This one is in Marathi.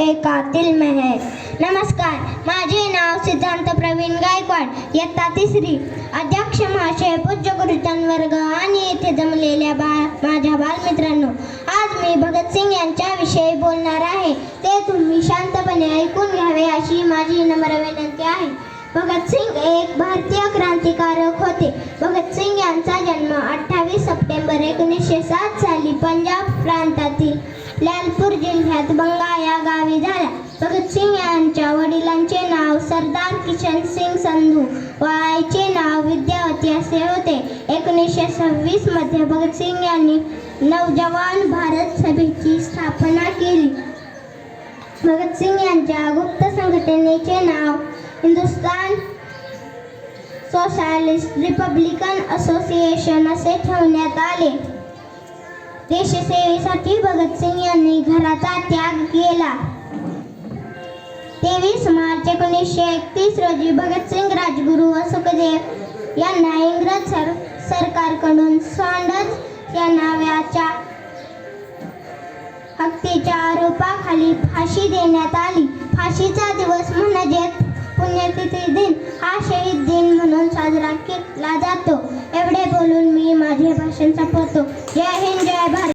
एक कातिल में है। नमस्कार, माझे नाव सिद्धांत प्रवीण गायकवाड, इयत्ता तिसरी। अध्यक्ष महाशय, पूज्य गुरुजन वर्ग आणि येथे जमलेल्या माझ्या बालमित्रांनो, आज मी भगतसिंग यांच्याविषयी बोलणार आहे। ते तुम्ही शांतपणे ऐकून घ्यावे अशी माझी नम्र विनंती आहे। भगतसिंग एक भारतीय क्रांतिकारक होते। भगतसिंग यांचा जन्म 28 सप्टेंबर 1907 साली पंजाब प्रांतातील लालपूर जिल्ह्यात बंगा या गावी झाला। भगतसिंग यांच्या वडिलांचे नाव सरदार किशन सिंग संधू व आईचे नाव विद्यावती असे होते। 1926 मध्ये भगतसिंग यांनी नवजवान भारत सभेची स्थापना केली। भगतसिंग यांच्या गुप्त संघटनेचे नाव हिंदुस्तान सोशलिस्ट रिपब्लिकन असोसिएशन असे ठेवण्यात आले। देशसेवेसाठी भगतसिंग यांनी घराचा त्याग केला। 23 मार्च 1931 रोजी भगतसिंग राजगुरू व सुखदेव यांना इंग्रज सरकारकडून सॉन्डर्स या नावाच्या हत्येच्या आरोपाखाली फाशी देण्यात आली। फाशीचा दिवस म्हणजे पुण्यतिथी दिन हा शहीद दिन म्हणून साजरा केला जातो। एवढे बोलून मी माझे भाषण संपवतो। जय हिंद, जय भारत।